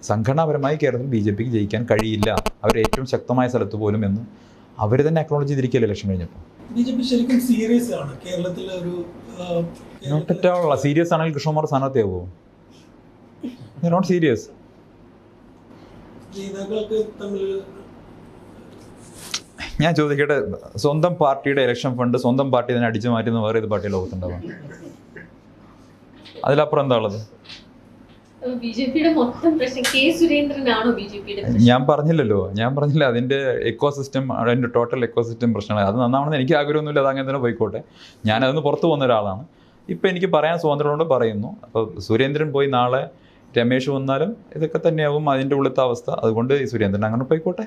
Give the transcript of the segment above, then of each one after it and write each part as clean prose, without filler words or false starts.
സംഘടനാപരമായി കേരളത്തിൽ BJPക്ക് ജയിക്കാൻ കഴിയില്ല, അവർ ഏറ്റവും ശക്തമായ സ്ഥലത്ത് പോലും എന്ന് അവർ തന്നെ അക്നോളജ് ചെയ്തിരിക്കുകയല്ലേ ഇലക്ഷൻ കഴിഞ്ഞപ്പോൾ. BJP ശരിക്കും സീരിയസ് ആണ് കേരളത്തിലെ ഒരു സീരിയസ് ആണെങ്കിൽ കൃഷ്ണകുമാർ സ്ഥാനാർത്ഥിയാവുമോ? Not serious. നേതാക്കൾക്ക് തമ്മിൽ ഞാൻ ചോദിക്കട്ടെ, സ്വന്തം പാർട്ടിയുടെ ഇലക്ഷൻ ഫണ്ട് സ്വന്തം പാർട്ടി തന്നെ അടിച്ചു മാറ്റുന്ന വേറെ ഏത് പാർട്ടി ലോകത്തുണ്ടാവാം? അതിലപ്പുറം എന്താ ഉള്ളത്? ഞാൻ പറഞ്ഞില്ലല്ലോ, അതിൻ്റെ എക്കോസിസ്റ്റം, അതിൻ്റെ ടോട്ടൽ എക്കോസിസ്റ്റം പ്രശ്നമാണ്. അത് നന്നാവണമെന്ന് എനിക്ക് ആഗ്രഹമൊന്നുമില്ല, അത് അങ്ങനെ തന്നെ പോയിക്കോട്ടെ. ഞാനതിന് പുറത്ത് പോകുന്ന ഒരാളാണ്. ഇപ്പം എനിക്ക് പറയാൻ സ്വാതന്ത്ര്യമുണ്ട്, പറയുന്നു. അപ്പോൾ സുരേന്ദ്രൻ പോയി നാളെ രമേശ് വന്നാലും ഇതൊക്കെ തന്നെയാവും അതിൻ്റെ ഉള്ളിലത്തെ അവസ്ഥ. അതുകൊണ്ട് ഈ സുരേന്ദ്രൻ അങ്ങനെ പോയിക്കോട്ടെ,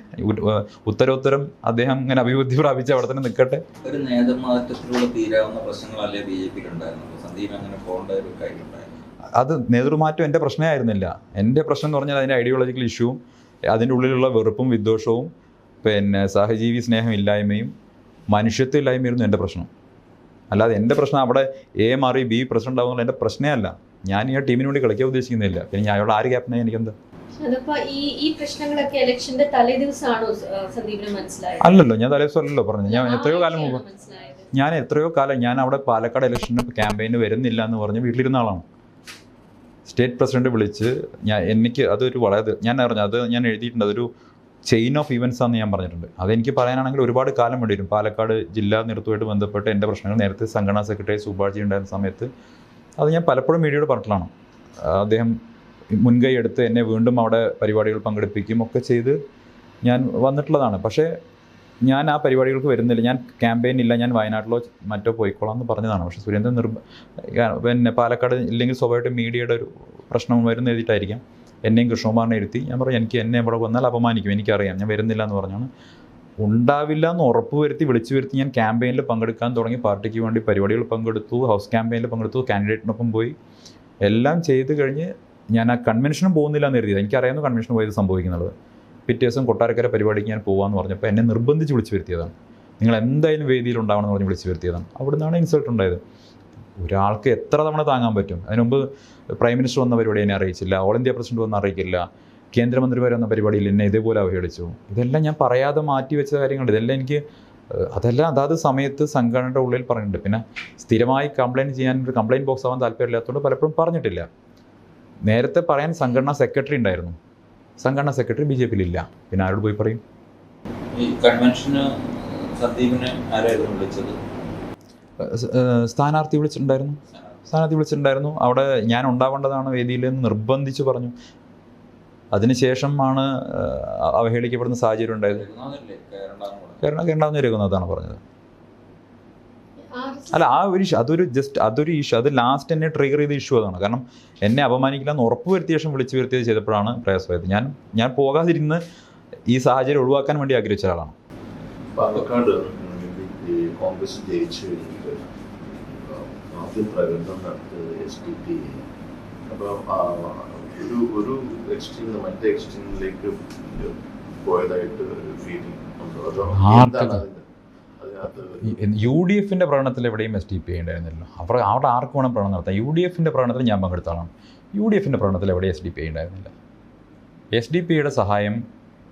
ഉത്തരോത്തരം അദ്ദേഹം ഇങ്ങനെ അഭിവൃദ്ധി പ്രാപിച്ച് അവിടെ തന്നെ നിൽക്കട്ടെ. ഒരു നേതൃമാറ്റത്തിലൂടെ തീരാവുന്ന പ്രശ്നങ്ങളല്ലേ BJP ഉണ്ടായിരുന്നത്? സന്ദീപ് അങ്ങനെ പോകേണ്ട ഒരു കാര്യമുണ്ടായിരുന്നു. അത് നേതൃമാറ്റം എൻ്റെ പ്രശ്നമായിരുന്നില്ല. എൻ്റെ പ്രശ്നം എന്ന് പറഞ്ഞാൽ അതിൻ്റെ ഐഡിയോളജിക്കൽ ഇഷ്യൂവും അതിൻ്റെ ഉള്ളിലുള്ള വെറുപ്പും വിദ്വേഷവും പിന്നെ സഹജീവി സ്നേഹമില്ലായ്മയും മനുഷ്യത്വമില്ലായ്മയായിരുന്നു എൻ്റെ പ്രശ്നം. അല്ലാതെ എൻ്റെ പ്രശ്നം അവിടെ A മാറി B പ്രസിഡന്റ് ആവുന്നുള്ള എൻ്റെ പ്രശ്നമേ അല്ല. ഞാൻ ഈ ടീമിന് വേണ്ടി കളിക്കാൻ ഉദ്ദേശിക്കുന്നില്ല. പിന്നെ ഞാൻ അയാളുടെ ആര് ക്യാപ്റ്റനായി എനിക്കെന്താ? അല്ലല്ലോ, ഞാൻ തലേദിവസം അല്ലല്ലോ പറഞ്ഞു. ഞാൻ എത്രയോ കാലം ഞാൻ അവിടെ പാലക്കാട് ഇലക്ഷന് ക്യാമ്പയിന് വരുന്നില്ല എന്ന് പറഞ്ഞ് വീട്ടിലിരുന്ന ആളാണ്. സ്റ്റേറ്റ് പ്രസിഡന്റ് വിളിച്ച് എനിക്ക് അതൊരു വളരെ ഞാൻ പറഞ്ഞു, അത് ഞാൻ എഴുതിയിട്ടുണ്ട്, അതൊരു ചെയിൻ ഓഫ് ഇവൻസ് ആണെന്ന് ഞാൻ പറഞ്ഞിട്ടുണ്ട്. അതെനിക്ക് പറയാനാണെങ്കിൽ ഒരുപാട് കാലം വേണ്ടി വരും. പാലക്കാട് ജില്ലാ നേതൃത്വമായിട്ട് ബന്ധപ്പെട്ട് എൻ്റെ പ്രശ്നങ്ങൾ നേരത്തെ സംഘടനാ സെക്രട്ടറി സുഭാഷി ഉണ്ടായിരുന്ന സമയത്ത് അത് ഞാൻ പലപ്പോഴും മീഡിയയോട് പറഞ്ഞിട്ടുള്ളതാണ്. അദ്ദേഹം മുൻകൈ എടുത്ത് എന്നെ വീണ്ടും അവിടെ പരിപാടികൾ പങ്കെടുപ്പിക്കുകയും ഒക്കെ ചെയ്ത് ഞാൻ വന്നിട്ടുള്ളതാണ്. പക്ഷേ ഞാൻ ആ പരിപാടികൾക്ക് വരുന്നില്ല, ഞാൻ ക്യാമ്പയിനില്ല, ഞാൻ വയനാട്ടിലോ മറ്റോ പോയിക്കോളാം എന്ന് പറഞ്ഞതാണ്. പക്ഷേ സുരേന്ദ്രൻ പിന്നെ പാലക്കാട് ഇല്ലെങ്കിൽ സ്വാഭാവികമായിട്ട് മീഡിയയുടെ ഒരു പ്രശ്നം വരുന്ന എഴുതിയിട്ടായിരിക്കാം എന്നെയും കൃഷ്ണകുമാറിനെ ഇരുത്തി. ഞാൻ പറഞ്ഞു എന്നെ ഇവിടെ വന്നാൽ അപമാനിക്കും, എനിക്കറിയാം, ഞാൻ വരുന്നില്ല എന്ന് പറഞ്ഞാണ്. ഉണ്ടാവില്ല എന്ന് ഉറപ്പ് വിളിച്ചു വരുത്തി ഞാൻ ക്യാമ്പയിനിൽ പങ്കെടുക്കാൻ തുടങ്ങി. പാർട്ടിക്ക് വേണ്ടി പരിപാടികൾ പങ്കെടുത്തു, ഹൗസ് ക്യാമ്പയിനിൽ പങ്കെടുത്തു, കാൻഡിഡേറ്റിനൊപ്പം പോയി, എല്ലാം ചെയ്ത് കഴിഞ്ഞ് ഞാൻ ആ കൺവെൻഷനും പോകുന്നില്ല എന്ന് കരുതിയത്. എനിക്കറിയാവുന്ന കൺവെൻഷൻ പോയത് സംഭവിക്കുന്നത്. പിറ്റേ ദിവസം കൊട്ടാരക്കര പരിപാടിക്ക് ഞാൻ പോകാമെന്ന് പറഞ്ഞപ്പോൾ എന്നെ നിർബന്ധിച്ച് വിളിച്ചു വരുത്തിയതാണ്. നിങ്ങൾ എന്തായാലും വേദിയിൽ ഉണ്ടാവണമെന്ന് പറഞ്ഞ് വിളിച്ചു വരുത്തിയതാണ്. അവിടെ നിന്നാണ് ഇൻസൾട്ട് ഉണ്ടായത്. ഒരാൾക്ക് എത്ര തവണ താങ്ങാൻ പറ്റും? അതിന് മുമ്പ് പ്രൈം മിനിസ്റ്റർ വന്ന പരിപാടി എന്നെ അറിയിച്ചില്ല, ഓൾ ഇന്ത്യ പ്രസിഡന്റ് വന്ന് അറിയിക്കില്ല, കേന്ദ്രമന്ത്രിമാർ വന്ന പരിപാടിയിൽ എന്നെ ഇതേപോലെ അവഹേളിച്ചു. ഇതെല്ലാം ഞാൻ പറയാതെ മാറ്റി വെച്ച കാര്യങ്ങളുണ്ട്. ഇതെല്ലാം എനിക്ക് അതാത് സമയത്ത് സംഘടനയുടെ ഉള്ളിൽ പറഞ്ഞിട്ടുണ്ട്. പിന്നെ സ്ഥിരമായി കംപ്ലയിൻറ്റ് ചെയ്യാൻ ഒരു കംപ്ലയിൻറ്റ് ബോക്സ് ആവാൻ താല്പര്യമില്ലാത്തതുകൊണ്ട് പലപ്പോഴും പറഞ്ഞിട്ടില്ല. നേരത്തെ പറയാൻ സംഘടനാ സെക്രട്ടറി ഉണ്ടായിരുന്നു. സംഘടനാ സെക്രട്ടറി BJPയിലില്ല. പിന്നെ ആരോട് പോയി പറയും? ഈ കൺവെൻഷന് സന്ദീപിനെ ആരായിരുന്നു വിളിച്ചത്? സ്ഥാനാർത്ഥി വിളിച്ചിട്ടുണ്ടായിരുന്നു. അവിടെ ഞാൻ ഉണ്ടാവേണ്ടതാണ് വേദിയിൽ എന്ന് നിർബന്ധിച്ച് പറഞ്ഞു. അതിനുശേഷമാണ് അവഹേളിക്കപ്പെടുന്ന സാഹചര്യം ഉണ്ടായത്. കേരളാവുന്ന രഘുനാഥാണ് പറഞ്ഞത്. അല്ല, അതൊരു ഇഷ്യൂ, അത് ലാസ്റ്റ് എന്നെ ട്രിഗർ ചെയ്ത ഇഷ്യൂ അതാണ്. കാരണം എന്നെ അപമാനിക്കില്ല എന്ന് ഉറപ്പ് വരുത്തിയ ശേഷം വിളിച്ചു വരുത്തിയത് ചെയ്തപ്പോഴാണ് പ്രയാസമായത്. ഞാൻ പോകാതിരുന്ന് ഈ സാഹചര്യം ഒഴിവാക്കാൻ വേണ്ടി ആഗ്രഹിച്ച ആളാണ്. പാലക്കാട് കോൺഗ്രസ് ജയിച്ചു കഴിഞ്ഞിട്ട് ആദ്യം പ്രകടനം നടത്തിയത് SDP. അപ്പോൾ ഒരു എക്സ്ട്രീമിൽ നിന്ന് മറ്റേ എക്സ്ട്രീമിലേക്ക് പോയതായിട്ട് ഫീലിംഗ് ഉണ്ടോ? അതോ UDFന്റെ പ്രകടനത്തിൽ എവിടെയും SDP ഉണ്ടായിരുന്നില്ല. അവിടെ ആർക്ക് വേണം പ്രകടനം നടത്താം. UDFന്റെ പ്രകടനത്തിൽ ഞാൻ പങ്കെടുത്ത ആളാണ്. UDFന്റെ പ്രകടനത്തിൽ എവിടെയും SDP ഉണ്ടായിരുന്നില്ല. SDP സഹായം,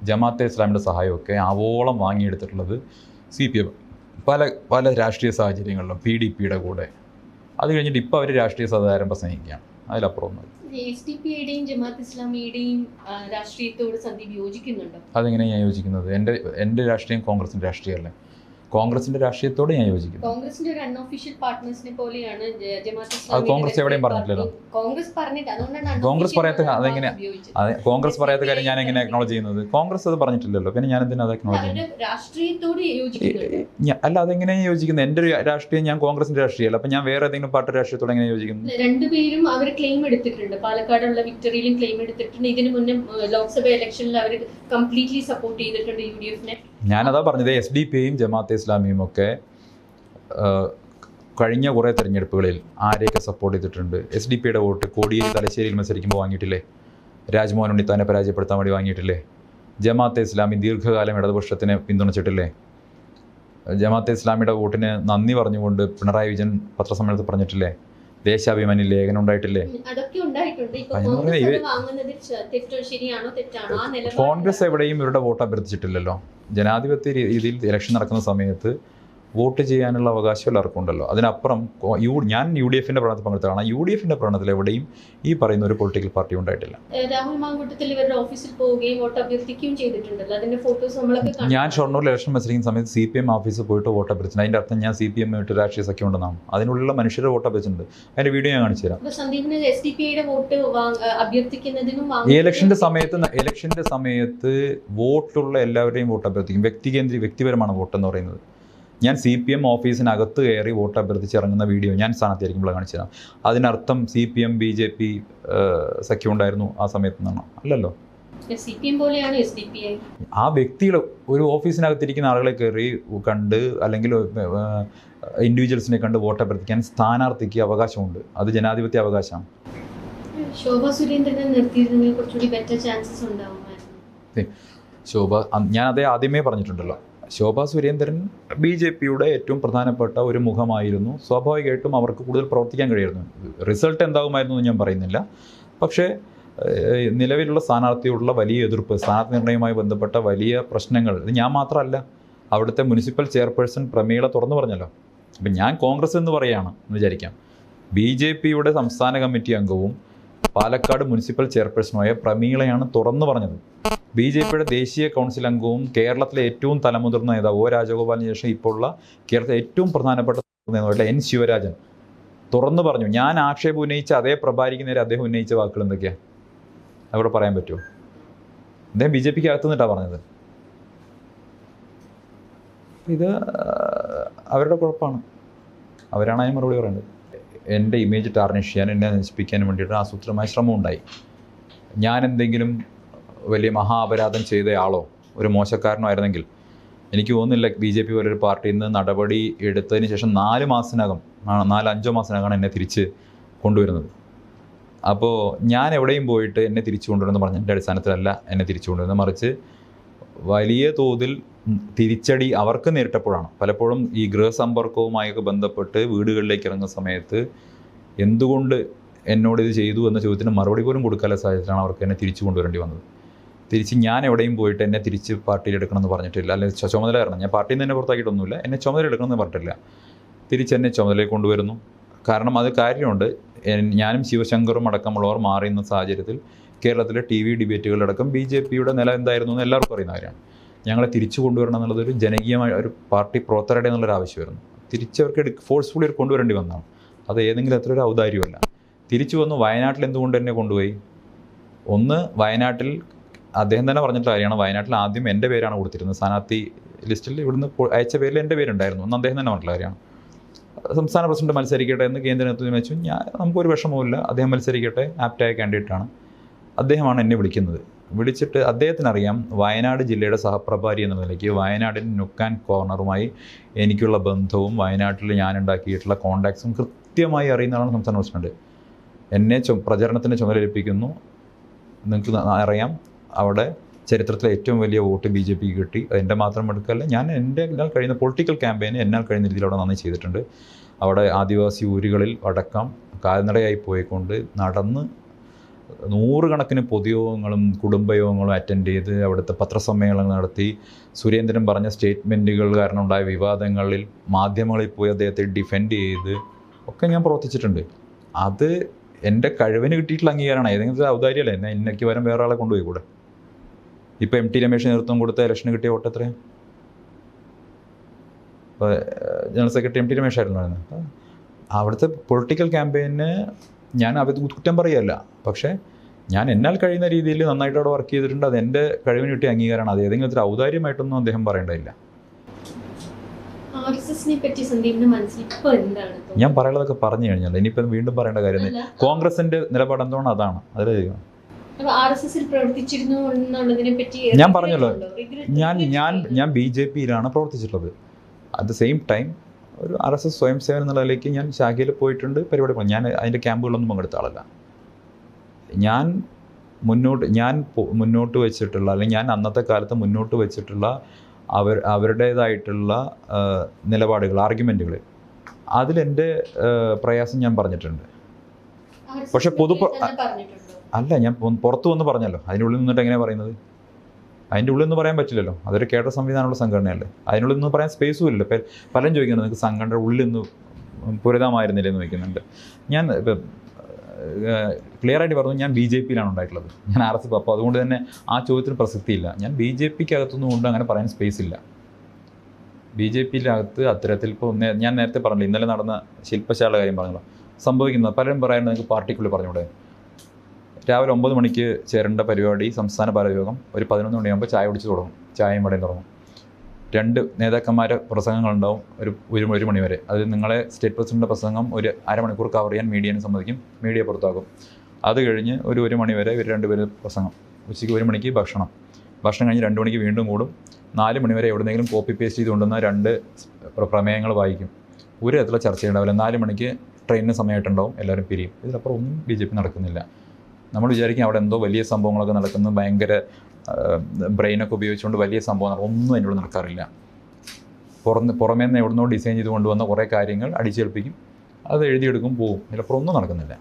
ജമാഅത്തെ ഇസ്ലാമിൻ്റെ സഹായമൊക്കെ ആവോളം വാങ്ങിയെടുത്തിട്ടുള്ളത് CPM പല രാഷ്ട്രീയ സാഹചര്യങ്ങളിലും PDPയുടെ കൂടെ. അത് കഴിഞ്ഞിട്ട് ഇപ്പോൾ അവർ രാഷ്ട്രീയ സഹകാരം പ്രസംഗിക്കുകയാണ്. അതിലപ്പുറം ഒന്നും. അതെങ്ങനെയാണ് ഞാൻ യോജിക്കുന്നത്? എൻ്റെ രാഷ്ട്രീയം കോൺഗ്രസിൻ്റെ രാഷ്ട്രീയമല്ലേ. കോൺഗ്രസിന്റെ രാഷ്ട്രീയത്തോട് ഞാൻ യോജിക്കുന്നു. കോൺഗ്രസിന്റെ ഒരു അൺഒഫീഷ്യൽ പാർട്ട്നേഴ്സിനെ പോലെയാണ് ജമാഅത്ത് ഇസ്ലാമി. അത് കോൺഗ്രസ് എവിടെയും പറഞ്ഞിട്ടില്ലല്ലോ. കോൺഗ്രസ് പറയാത്ത അതെങ്ങനെ? കോൺഗ്രസ് പറയാത്ത കാര്യം ഞാൻ എങ്ങനെ അക്നോളജ് ചെയ്യുന്നത്? കോൺഗ്രസ് അത് പറഞ്ഞിട്ടില്ലല്ലോ, പിന്നെ ഞാൻ എന്തിനാ അത് അക്നോളജ് ചെയ്യുന്നത്? അല്ല, അതെങ്ങനെയാണ് യോജിക്കുന്നത്? എൻ്റെ ഒരു രാഷ്ട്രീയം ഞാൻ കോൺഗ്രസിന്റെ രാഷ്ട്രീയമല്ല. അപ്പൊ ഞാൻ വേറെ ഏതെങ്കിലും പാർട്ടി രാഷ്ട്രീയത്തോടെ എങ്ങനെ യോജിക്കുന്നു? രണ്ടുപേരും അവർ ക്ലെയിം എടുത്തിട്ടുണ്ട്. പാലക്കാടുള്ള വിക്ടറിയിലും ക്ലെയിം എടുത്തിട്ടുണ്ട്. ഇതിനു മുന്നേ ലോക്സഭ ഇലക്ഷനിൽ അവർ കംപ്ലീറ്റ്ലി സപ്പോർട്ട് ചെയ്തിട്ടുണ്ട് UDFനെ. ഞാനതാ പറഞ്ഞത്, SDP-യും ജമാഅത്തെ ഇസ്ലാമിയും ഒക്കെ കഴിഞ്ഞ കുറേ തെരഞ്ഞെടുപ്പുകളിൽ ആരെയൊക്കെ സപ്പോർട്ട് ചെയ്തിട്ടുണ്ട്. SDP-യുടെ വോട്ട് കോടിയേരി തലശ്ശേരിയിൽ മത്സരിക്കുമ്പോൾ വാങ്ങിയിട്ടില്ലേ? രാജ്മോഹൻ ഉണ്ണിത്താനെ പരാജയപ്പെടുത്താൻ വേണ്ടി വാങ്ങിയിട്ടില്ലേ? ജമാഅത്തെ ഇസ്ലാമി ദീർഘകാലം ഇടതുപക്ഷത്തിനെ പിന്തുണച്ചിട്ടില്ലേ? ജമാഅത്തെ ഇസ്ലാമിയുടെ വോട്ടിന് നന്ദി പറഞ്ഞുകൊണ്ട് പിണറായി വിജയൻ പത്രസമ്മേളനത്തിൽ പറഞ്ഞിട്ടില്ലേ? ദേശാഭിമാനി ലേഖനം ഉണ്ടായിട്ടില്ലേ? അതൊക്കെ ഉണ്ടായിട്ടുണ്ട്. ഇപ്പൊ അതിന് കോൺഗ്രസ് പറഞ്ഞാ അത് വാങ്ങുന്നതിൽ ശരിയാണോ തെറ്റാണോ ആ നിലപാട് കോൺഗ്രസ് എവിടെയും ഇവരുടെ വോട്ട് അഭ്യർത്ഥിച്ചിട്ടില്ലല്ലോ. ജനാധിപത്യ രീതിയിൽ ഇലക്ഷൻ നടക്കുന്ന സമയത്ത് വോട്ട് ചെയ്യാനുള്ള അവകാശം എല്ലാവർക്കും ഉണ്ടല്ലോ. അതിനപ്പുറം ഞാൻ UDF ഭരണത്തിൽ പങ്കെടുത്തതാണ്. UDF ഭരണത്തിൽ എവിടെയും ഈ പറയുന്ന ഒരു പൊളിറ്റിക്കൽ പാർട്ടി ഉണ്ടായിട്ടില്ല. രാഹുൽ മാങ്കൂട്ടത്തിൽ ഇവരുടെ ഓഫീസിൽ പോവുകയും വോട്ട് അഭ്യർത്ഥിക്കുകയും ചെയ്തിട്ടുണ്ടല്ലോ. അതിന്റെ ഫോട്ടോസ് നമ്മളൊക്കെ ഞാൻ ഷൊർണൂർ ഇലക്ഷൻ മത്സരിക്കുന്ന സമയത്ത് CPM ഓഫീസിൽ പോയിട്ട് വോട്ട് അഭ്യർത്ഥിച്ചു. അതിൻ്റെ അർത്ഥം ഞാൻ CPM ആയിട്ട് രാഷ്ട്രീയ സഖ്യം ഉണ്ടെന്നാണ്. അതിനുള്ള മനുഷ്യരുടെ വോട്ട് അഭ്യർത്ഥിച്ചിട്ടുണ്ട്. അതിന്റെ വീഡിയോ ഞാൻ കാണിച്ചു തരാം. സന്ദീപിന് SDPIയുടെ വോട്ട് അഭ്യർത്ഥിക്കുന്നതിനും ഈ ഇലക്ഷന്റെ സമയത്ത് വോട്ടുള്ള എല്ലാവരുടെയും വോട്ട് അഭ്യർത്ഥിക്കും. വ്യക്തിപരമാണ് വോട്ട് എന്ന് പറയുന്നത്. ഞാൻ CPM ഓഫീസിനകത്ത് കയറി വോട്ട് അഭ്യർത്ഥിച്ച് ഇറങ്ങുന്ന വീഡിയോ ഞാൻ സ്ഥാനത്തായിരിക്കുമ്പോൾ കാണിച്ചു തരാം. അതിനർത്ഥം CPM BJP സഖ്യം ഉണ്ടായിരുന്നു ആ സമയത്ത് നിന്നാണ്? അല്ലല്ലോ. CPM പോലെയാണ് SDPI. ആ വ്യക്തികൾ ഒരു ഓഫീസിനകത്തിരിക്കുന്ന ആളുകളെ കയറി കണ്ട് അല്ലെങ്കിൽ ഇൻഡിവിജ്വൽസിനെ കണ്ട് വോട്ട് അഭ്യർത്ഥിക്കാൻ സ്ഥാനാർത്ഥിക്ക് അവകാശമുണ്ട്. അത് ജനാധിപത്യ അവകാശമാണ്. ശോഭാ സുരേന്ദ്രനെ നിർത്തിയിരുന്നെങ്കിൽ കുറച്ചുകൂടി ബെറ്റർ ചാൻസസ് ഉണ്ടാവുമായിരുന്നു. ഞാൻ അതേ ആദ്യമേ പറഞ്ഞിട്ടുണ്ടല്ലോ, ശോഭാ സുരേന്ദ്രൻ BJPയുടെ ഏറ്റവും പ്രധാനപ്പെട്ട ഒരു മുഖമായിരുന്നു. സ്വാഭാവികമായിട്ടും അവർക്ക് കൂടുതൽ പ്രവർത്തിക്കാൻ കഴിയുമായിരുന്നു. റിസൾട്ട് എന്താകുമായിരുന്നു എന്ന് ഞാൻ പറയുന്നില്ല. പക്ഷേ നിലവിലുള്ള സ്ഥാനാർത്ഥിയോടുള്ള വലിയ എതിർപ്പ്, സ്ഥാനാർത്ഥി നിർണ്ണയവുമായി ബന്ധപ്പെട്ട വലിയ പ്രശ്നങ്ങൾ, ഇത് ഞാൻ മാത്രമല്ല, അവിടുത്തെ മുനിസിപ്പൽ ചെയർപേഴ്സൺ പ്രമീള തുറന്നു പറഞ്ഞല്ലോ. അപ്പം ഞാൻ കോൺഗ്രസ് എന്ന് പറയുകയാണ് എന്ന് വിചാരിക്കാം. BJPയുടെ സംസ്ഥാന കമ്മിറ്റി അംഗവും പാലക്കാട് മുനിസിപ്പൽ ചെയർപേഴ്സണുമായ പ്രമീളയാണ് തുറന്നു പറഞ്ഞത്. BJPയുടെ ദേശീയ കൗൺസിൽ അംഗവും കേരളത്തിലെ ഏറ്റവും തലമുതിർന്ന നേതാവ് രാജഗോപാലിന് ശേഷം ഇപ്പോൾ ഉള്ള കേരളത്തിലെ ഏറ്റവും പ്രധാനപ്പെട്ട നേതാവായിട്ടുള്ള N ശിവരാജൻ തുറന്നു പറഞ്ഞു. ഞാൻ ആക്ഷേപം ഉന്നയിച്ച അതേ പ്രഭാരിക്ക് നേരെ അദ്ദേഹം ഉന്നയിച്ച വാക്കുകൾ എന്തൊക്കെയാണ് അവിടെ പറയാൻ പറ്റുമോ? അദ്ദേഹം BJPക്ക് അകത്തു നിന്നിട്ടാണ് പറഞ്ഞത്. ഇത് അവരുടെ കുഴപ്പമാണ്. അവരാണ് അതിന് മറുപടി പറയുന്നത്. എൻ്റെ ഇമേജ് ടാർണിഷ് ചെയ്യാൻ, എന്നെ നശിപ്പിക്കാനും വേണ്ടിയിട്ട് ആസൂത്രമായ ശ്രമം ഉണ്ടായി. ഞാൻ എന്തെങ്കിലും വലിയ മഹാ ചെയ്ത ആളോ ഒരു മോശക്കാരനോ ആയിരുന്നെങ്കിൽ എനിക്ക് തോന്നുന്നില്ല BJP പോലൊരു പാർട്ടിയിൽ നിന്ന് നടപടി എടുത്തതിന് ശേഷം 4-5 മാസത്തിനകമാണ് എന്നെ തിരിച്ച് കൊണ്ടുവരുന്നത്. അപ്പോൾ ഞാൻ എവിടെയും പോയിട്ട് എന്നെ തിരിച്ചു കൊണ്ടുവരുമെന്ന് പറഞ്ഞതിൻ്റെ അടിസ്ഥാനത്തിലല്ല എന്നെ തിരിച്ചു കൊണ്ടുവരുന്നത്. മറിച്ച് വലിയ തോതിൽ തിരിച്ചടി അവർക്ക് നേരിട്ടപ്പോഴാണ്. പലപ്പോഴും ഈ ഗൃഹസമ്പർക്കവുമായൊക്കെ ബന്ധപ്പെട്ട് വീടുകളിലേക്ക് ഇറങ്ങുന്ന സമയത്ത് എന്തുകൊണ്ട് എന്നോട് ഇത് ചെയ്തു എന്ന ചോദ്യത്തിന് മറുപടി പോലും കൊടുക്കാനുള്ള സാഹചര്യത്തിലാണ് അവർക്ക് എന്നെ തിരിച്ചു കൊണ്ടുവരേണ്ടി വന്നത്. തിരിച്ച് ഞാൻ എവിടെയും പോയിട്ട് എന്നെ തിരിച്ച് പാർട്ടിയിൽ എടുക്കണമെന്ന് പറഞ്ഞിട്ടില്ല, അല്ലെങ്കിൽ ചുമതല കാരണം ഞാൻ പാർട്ടിയിൽ നിന്ന് തന്നെ പുറത്താക്കിയിട്ടൊന്നുമില്ല. എന്നെ ചുമതല എടുക്കണമെന്ന് പറഞ്ഞിട്ടില്ല. തിരിച്ചെന്നെ ചുമതലയിൽ കൊണ്ടുവരുന്നു. കാരണം അത് കാര്യമുണ്ട്. ഞാനും ശിവശങ്കറും അടക്കമുള്ളവർ മാറിയുന്ന സാഹചര്യത്തിൽ കേരളത്തിലെ TV ഡിബേറ്റുകളിലടക്കം BJPയുടെ നില എന്തായിരുന്നു എന്ന് എല്ലാവർക്കും അറിയുന്ന കാര്യമാണ്. ഞങ്ങളെ തിരിച്ചു കൊണ്ടുവരണം എന്നുള്ളതൊരു ജനകീയമായ ഒരു പാർട്ടി പ്രവർത്തകരുടെ എന്നുള്ളൊരു ആവശ്യമായിരുന്നു. തിരിച്ചവർക്ക് ഫോഴ്സ്ഫുള്ളി കൊണ്ടുവരേണ്ടി വന്നതാണ്. അത് ഏതെങ്കിലും അത്ര ഒരു ഔദാര്യമല്ല. തിരിച്ചു വന്നു. വയനാട്ടിൽ എന്തുകൊണ്ട് എന്നെ കൊണ്ടുപോയി? ഒന്ന്, വയനാട്ടിൽ അദ്ദേഹം തന്നെ പറഞ്ഞിട്ടുള്ള കാര്യമാണ്. വയനാട്ടിൽ ആദ്യം എൻ്റെ പേരാണ് കൊടുത്തിരുന്നത്. സ്ഥാനാർത്ഥി ലിസ്റ്റിൽ ഇവിടുന്ന് അയച്ച പേരിൽ എൻ്റെ പേരുണ്ടായിരുന്നു എന്ന് അദ്ദേഹം തന്നെ പറഞ്ഞിട്ടുള്ള കാര്യമാണ്. സംസ്ഥാന പ്രസിഡന്റ് മത്സരിക്കട്ടെ എന്ന് കേന്ദ്ര നേതൃത്വം വെച്ചു. നമുക്കൊരു വിഷമവുമില്ല, അദ്ദേഹം മത്സരിക്കട്ടെ, ആപ്റ്റായ കാൻഡിഡേറ്റാണ്. അദ്ദേഹമാണ് എന്നെ വിളിക്കുന്നത്. വിളിച്ചിട്ട് അദ്ദേഹത്തിനറിയാം വയനാട് ജില്ലയുടെ സഹപ്രഭാരി എന്ന നിലയ്ക്ക് വയനാടിൻ്റെ നുക്ക് ആൻഡ് കോർണറുമായി എനിക്കുള്ള ബന്ധവും വയനാട്ടിൽ ഞാൻ ഉണ്ടാക്കിയിട്ടുള്ള കോണ്ടാക്ട്സും കൃത്യമായി അറിയുന്ന ആളാണ് സംസ്ഥാന പ്രസിഡന്റ്. എന്നെ പ്രചരണത്തിന് ചുമതലയേൽപ്പിക്കുന്നു. നിങ്ങൾക്ക് അറിയാം, അവിടെ ചരിത്രത്തിലെ ഏറ്റവും വലിയ വോട്ട് BJPക്ക് കിട്ടി. അതെൻ്റെ മാത്രം എടുക്കല്ല, ഞാൻ എന്നാൽ കഴിയുന്ന പൊളിറ്റിക്കൽ ക്യാമ്പയിന് എന്നാൽ കഴിയുന്ന രീതിയിൽ അവിടെ നന്ദി ചെയ്തിട്ടുണ്ട്. അവിടെ ആദിവാസി ഊരുകളിൽ അടക്കം കാൽനടയായി പോയിക്കൊണ്ട് നടന്ന് 100 കണക്കിന് പൊതുയോഗങ്ങളും കുടുംബയോഗങ്ങളും അറ്റൻഡ് ചെയ്ത് അവിടുത്തെ പത്രസമ്മേളനങ്ങൾ നടത്തി. സുരേന്ദ്രൻ പറഞ്ഞ സ്റ്റേറ്റ്മെൻറ്റുകൾ കാരണം ഉണ്ടായ വിവാദങ്ങളിൽ മാധ്യമങ്ങളിൽ പോയി അദ്ദേഹത്തെ ഡിഫെൻഡ് ചെയ്ത് ഒക്കെ ഞാൻ പ്രവർത്തിച്ചിട്ടുണ്ട്. അത് എൻ്റെ കഴിവിന് കിട്ടിയിട്ടുള്ള അംഗീകാരമാണ്. ഏതെങ്കിലും ഔദാര്യമല്ലേ? എന്നാൽ എനിക്ക് വരം വേറെ ആളെ കൊണ്ടുപോയി കൂടെ? ഇപ്പോൾ MT രമേശ് നേതൃത്വം കൊടുത്ത ഇലക്ഷന് കിട്ടിയ വോട്ട് എത്രയാണ്? ഇപ്പോൾ ജനറൽ സെക്രട്ടറി MT രമേശായിരുന്നു പറയുന്നത്. അവിടുത്തെ പൊളിറ്റിക്കൽ ക്യാമ്പയിന് ഞാൻ അത് കുറ്റം പറയുകയല്ല, പക്ഷേ ഞാൻ എന്നാൽ കഴിയുന്ന രീതിയിൽ നന്നായിട്ട് അവിടെ വർക്ക് ചെയ്തിട്ടുണ്ട്. അത് എൻ്റെ കഴിവിന് കിട്ടിയ അംഗീകാരമാണ്. അത് ഏതെങ്കിലും ഒരു ഔദാര്യമായിട്ടൊന്നും അദ്ദേഹം പറയേണ്ടതില്ല. ഞാൻ പറയുന്നതൊക്കെ പറഞ്ഞു കഴിഞ്ഞാൽ ഇനിയിപ്പം വീണ്ടും പറയേണ്ട കാര്യം കോൺഗ്രസിന്റെ നിലപാട് എന്താണ്, അതാണ് അതിൽ ഞാൻ പറഞ്ഞല്ലോ. ഞാൻ BJPയിലാണ് പ്രവർത്തിച്ചിട്ടുള്ളത്. അറ്റ് ദ സെയിം ടൈം ഒരു RSS സ്വയം സേവനം എന്നുള്ള നിലയ്ക്ക് ഞാൻ ശാഖയിൽ പോയിട്ടുണ്ട്, പരിപാടി പോയി. ഞാൻ അതിൻ്റെ ക്യാമ്പുകളൊന്നും പങ്കെടുത്ത ആളല്ല. ഞാൻ മുന്നോട്ട് വെച്ചിട്ടുള്ള, അല്ലെങ്കിൽ ഞാൻ അന്നത്തെ കാലത്ത് മുന്നോട്ട് വെച്ചിട്ടുള്ള അവരുടേതായിട്ടുള്ള നിലപാടുകൾ, ആർഗ്യുമെൻറ്റുകൾ അതിലെൻ്റെ പ്രയാസം ഞാൻ പറഞ്ഞിട്ടുണ്ട്. പക്ഷെ അല്ല, ഞാൻ പുറത്തു വന്ന് പറഞ്ഞല്ലോ. അതിനുള്ളിൽ നിന്നിട്ട് എങ്ങനെയാണ് പറയുന്നത്? അതിൻ്റെ ഉള്ളിൽ നിന്ന് പറയാൻ പറ്റില്ലല്ലോ. അതൊരു കേഡർ സംവിധാനമുള്ള സംഘടനയല്ലേ. അതിനുള്ളിൽ നിന്ന് പറയാൻ സ്പേസും ഇല്ലല്ലോ. പലരും ചോദിക്കുന്നുണ്ട് നിങ്ങൾക്ക് സംഘടനയുടെ ഉള്ളിൽ നിന്ന് പൂരിതമായിരുന്നില്ല എന്ന് ചോദിക്കുന്നുണ്ട്. ഞാൻ ക്ലിയർ ആയിട്ട് പറഞ്ഞു, ഞാൻ BJP ഉണ്ടായിട്ടുള്ളത്, ഞാൻ RSP. അപ്പോൾ അതുകൊണ്ട് തന്നെ ആ ചോദ്യത്തിന് പ്രസക്തിയില്ല. ഞാൻ BJPക്ക് അകത്തുനിന്ന് കൊണ്ട് അങ്ങനെ പറയാൻ സ്പേസ് ഇല്ല. BJPയിലകത്ത് അത്തരത്തിൽ ഇപ്പോൾ ഞാൻ നേരത്തെ പറഞ്ഞില്ല, ഇന്നലെ നടന്ന ശില്പശാല കാര്യം പറഞ്ഞല്ലോ. സംഭവിക്കുന്നത് പലരും പറയാനുണ്ട് നിങ്ങൾക്ക് പാർട്ടിക്കുള്ളിൽ പറഞ്ഞൂടെ. രാവിലെ 9 മണിക്ക് ചേരേണ്ട പരിപാടി സംസ്ഥാന ഭാരയോഗം ഒരു 11 മണിയാകുമ്പോൾ ചായ കുടിച്ച് തുടങ്ങും, ചായയും വടയും തുടങ്ങും. 2 നേതാക്കന്മാരെ പ്രസംഗങ്ങളുണ്ടാവും ഒരു മണി വരെ. അത് നിങ്ങളെ സ്റ്റേറ്റ് പ്രസിഡൻ്റിൻ്റെ പ്രസംഗം ഒരു അരമണിക്കൂർ കവർ ചെയ്യാൻ മീഡിയനെ സമ്മതിക്കും, മീഡിയ പുറത്താക്കും. അത് കഴിഞ്ഞ് ഒരു മണി വരെ ഇവർ 2 പേര് പ്രസംഗം. ഉച്ചയ്ക്ക് 1 മണിക്ക് ഭക്ഷണം കഴിഞ്ഞ് 2 മണിക്ക് വീണ്ടും കൂടും. 4 മണി വരെ എവിടെയെങ്കിലും കോപ്പി പേസ്റ്റ് ചെയ്ത് കൊണ്ടുവന്ന 2 പ്രമേയങ്ങൾ വായിക്കും. ഒരു തരത്തിലുള്ള ചർച്ചയുണ്ടാവില്ല. 4 മണിക്ക് ട്രെയിനിന് സമയമായിട്ടുണ്ടാവും, എല്ലാവരും പിരിയും. ഇതിലപ്പുറം ഒന്നും BJP നടക്കുന്നില്ല. നമ്മൾ വിചാരിക്കും അവിടെ എന്തോ വലിയ സംഭവങ്ങളൊക്കെ നടക്കുന്നു, ഭയങ്കര ബ്രെയിനൊക്കെ ഉപയോഗിച്ചുകൊണ്ട് വലിയ സംഭവം ഒന്നും അതിൻ്റെ ഉള്ളിൽ നടക്കാറില്ല. പുറമേ നിന്ന് എവിടുന്നോ ഡിസൈൻ ചെയ്ത് കൊണ്ടുവന്ന കുറേ കാര്യങ്ങൾ അടിച്ചേൽപ്പിക്കും, അത് എഴുതിയെടുക്കും, പോവും. ഇതിലപ്പുറം ഒന്നും നടക്കുന്നില്ല.